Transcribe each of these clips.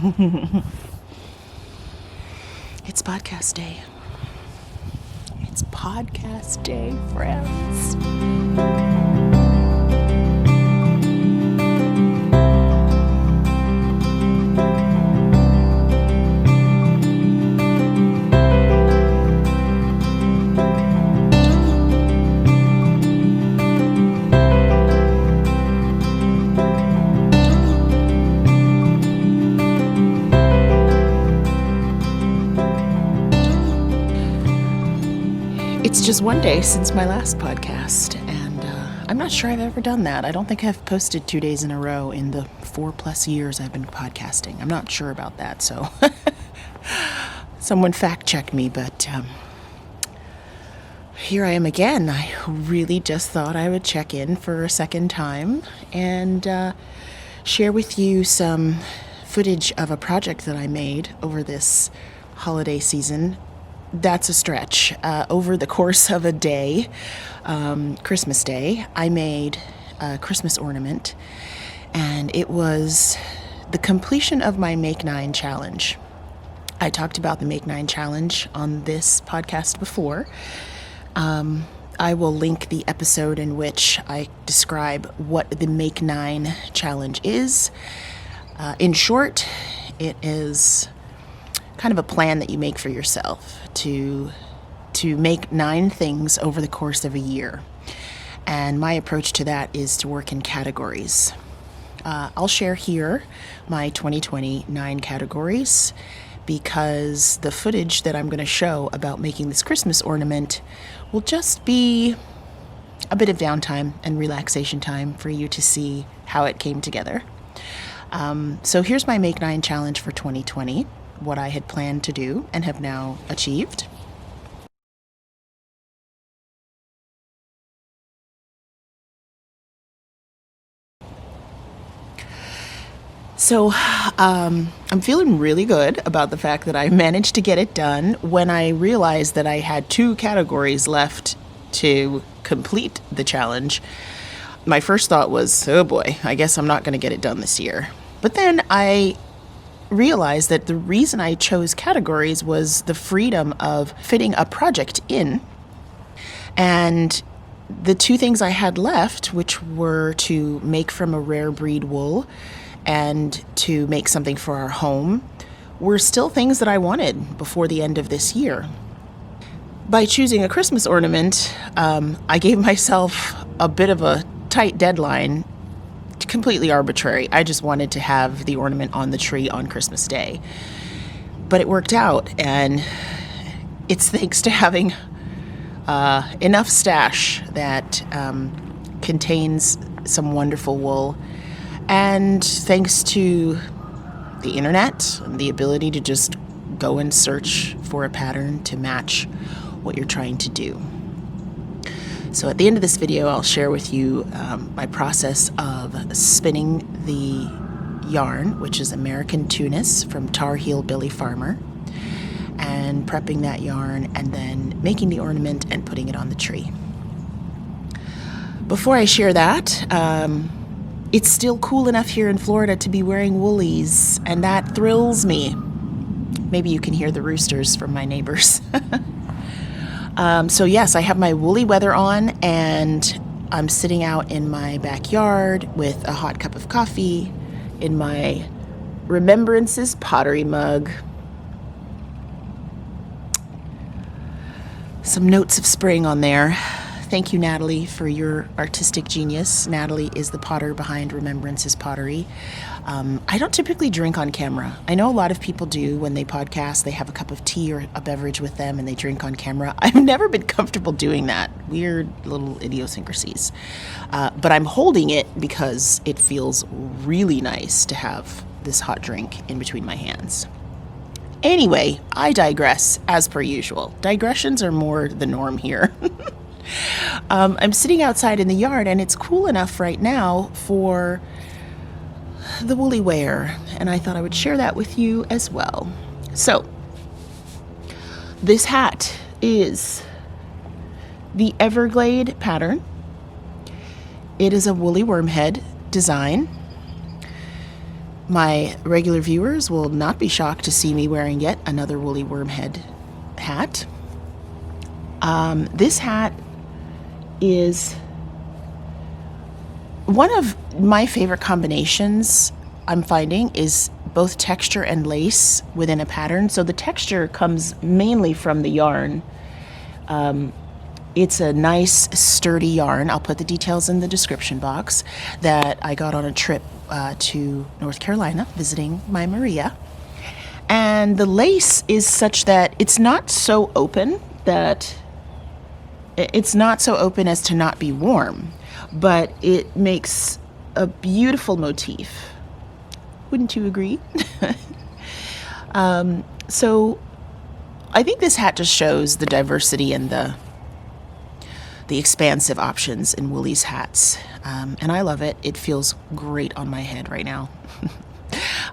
It's podcast day. It's podcast day, friends. It's just one day since my last podcast, and I'm not sure I've ever done that. I don't think I've posted 2 days in a row in the 4+ years I've been podcasting. I'm not sure about that, so someone fact check me, but here I am again. I really just thought I would check in for a second time and share with you some footage of a project that I made over this holiday season. That's a stretch. Over the course of a day, Christmas Day, I made a Christmas ornament, and it was the completion of my Make 9 challenge. I talked about the Make 9 challenge on this podcast before. I will link the episode in which I describe what the Make 9 challenge is. In short, it is kind of a plan that you make for yourself to make 9 things over the course of a year. And my approach to that is to work in categories. I'll share here my 2020 9 categories because the footage that I'm going to show about making this Christmas ornament will just be a bit of downtime and relaxation time for you to see how it came together. So here's my Make 9 challenge for 2020. What I had planned to do and have now achieved. So I'm feeling really good about the fact that I managed to get it done when I realized that I had 2 categories left to complete the challenge. My first thought was, oh boy, I guess I'm not going to get it done this year. But then I realized that the reason I chose categories was the freedom of fitting a project in. And the 2 things I had left, which were to make from a rare breed wool and to make something for our home, were still things that I wanted before the end of this year. By choosing a Christmas ornament, I gave myself a bit of a tight deadline. Completely arbitrary. I just wanted to have the ornament on the tree on Christmas Day. But it worked out, and it's thanks to having enough stash that contains some wonderful wool, and thanks to the internet and the ability to just go and search for a pattern to match what you're trying to do. So at the end of this video, I'll share with you my process of spinning the yarn, which is American Tunis from Tar Heel Billy Farmer, and prepping that yarn and then making the ornament and putting it on the tree. Before I share that, it's still cool enough here in Florida to be wearing woolies, and that thrills me. Maybe you can hear the roosters from my neighbors. So yes, I have my woolly weather on, and I'm sitting out in my backyard with a hot cup of coffee in my Remembrances pottery mug. Some notes of spring on there. Thank you, Natalie, for your artistic genius. Natalie is the potter behind Remembrances Pottery. I don't typically drink on camera. I know a lot of people do when they podcast. They have a cup of tea or a beverage with them and they drink on camera. I've never been comfortable doing that. Weird little idiosyncrasies. But I'm holding it because it feels really nice to have this hot drink in between my hands. Anyway, I digress, as per usual. Digressions are more the norm here. I'm sitting outside in the yard, and it's cool enough right now for the woolly wear, and I thought I would share that with you as well. So, this hat is the Everglade pattern. It is a woolly wormhead design. My regular viewers will not be shocked to see me wearing yet another woolly Wormhead hat. This hat is one of my favorite combinations. I'm finding is both texture and lace within a pattern. So the texture comes mainly from the yarn. It's a nice sturdy yarn. I'll put the details in the description box that I got on a trip to North Carolina visiting my Maria. And the lace is such that it's not so open as to not be warm, but it makes a beautiful motif. Wouldn't you agree? So I think this hat just shows the diversity and the expansive options in Woolly's hats. And I love it. It feels great on my head right now.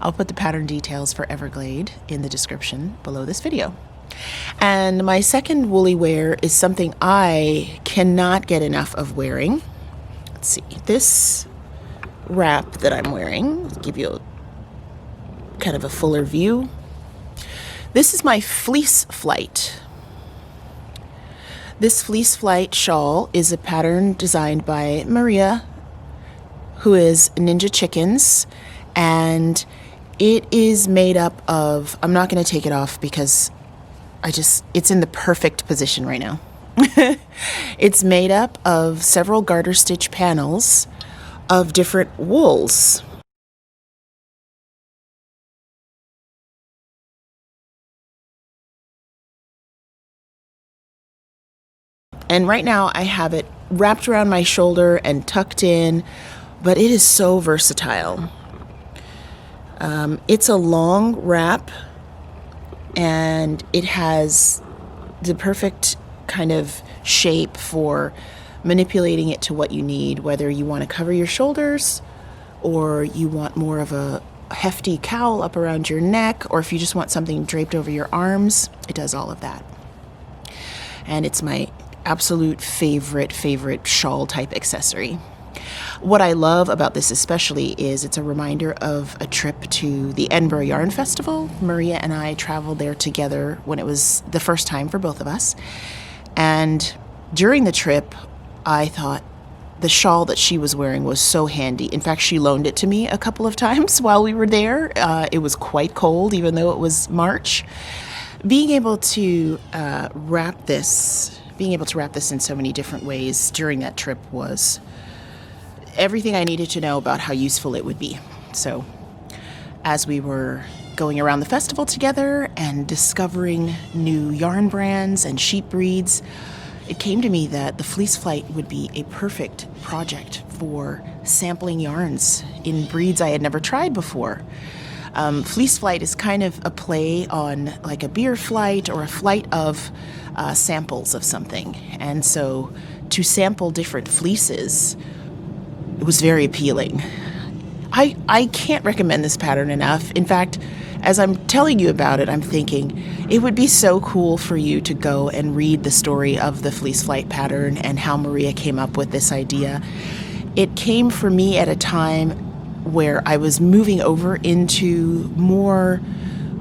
I'll put the pattern details for Everglade in the description below this video. And my second woolly wear is something I cannot get enough of wearing. Let's see, this wrap that I'm wearing, I'll give you a kind of a fuller view. This is my Fleece Flight. This Fleece Flight shawl is a pattern designed by Maria, who is Ninja Chickens, and it is made up of, I'm not going to take it off because it's in the perfect position right now. It's made up of several garter stitch panels of different wools. And right now I have it wrapped around my shoulder and tucked in, but it is so versatile. It's a long wrap, and it has the perfect kind of shape for manipulating it to what you need, whether you want to cover your shoulders or you want more of a hefty cowl up around your neck, or if you just want something draped over your arms. It does all of that. And it's my absolute favorite shawl type accessory. What I love about this especially is it's a reminder of a trip to the Edinburgh Yarn Festival. Maria and I traveled there together when it was the first time for both of us. And during the trip, I thought the shawl that she was wearing was so handy. In fact, she loaned it to me a couple of times while we were there. It was quite cold, even though it was March. Being able to wrap this in so many different ways during that trip was everything I needed to know about how useful it would be. So as we were going around the festival together and discovering new yarn brands and sheep breeds, it came to me that the Fleece Flight would be a perfect project for sampling yarns in breeds I had never tried before. Fleece Flight is kind of a play on like a beer flight or a flight of samples of something. And so to sample different fleeces, it was very appealing. I can't recommend this pattern enough. In fact, as I'm telling you about it, I'm thinking it would be so cool for you to go and read the story of the Fleece Flight pattern and how Maria came up with this idea. It came for me at a time where I was moving over into more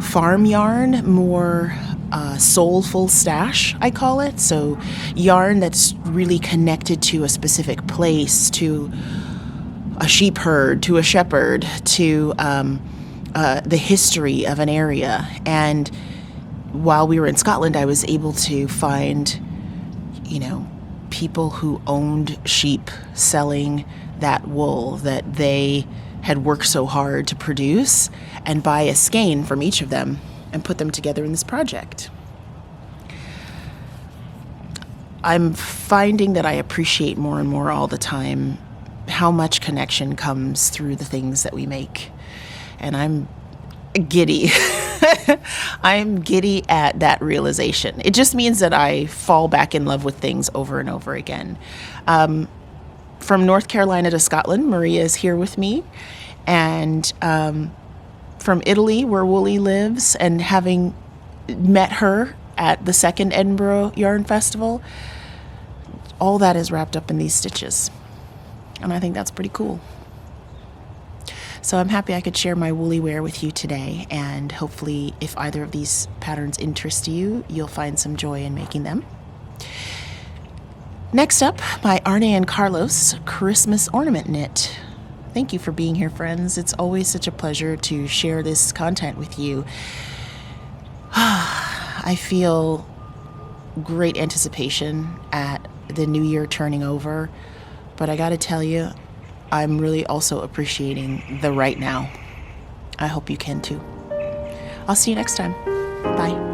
farm yarn, more soulful stash, I call it. So yarn that's really connected to a specific place, to a sheep herd, to a shepherd, to the history of an area. And while we were in Scotland, I was able to find, people who owned sheep selling that wool that they had worked so hard to produce, and buy a skein from each of them and put them together in this project. I'm finding that I appreciate more and more all the time how much connection comes through the things that we make. And I'm giddy. I'm giddy at that realization. It just means that I fall back in love with things over and over again. From North Carolina to Scotland, Maria is here with me. And from Italy, where Woolly lives, and having met her at the second Edinburgh Yarn Festival, all that is wrapped up in these stitches. And I think that's pretty cool. So I'm happy I could share my woolly wear with you today, and hopefully if either of these patterns interest you, you'll find some joy in making them. Next up, my Arne and Carlos Christmas ornament knit. Thank you for being here, friends. It's always such a pleasure to share this content with you. I feel great anticipation at the new year turning over, but I gotta tell you, I'm really also appreciating the right now. I hope you can too. I'll see you next time. Bye.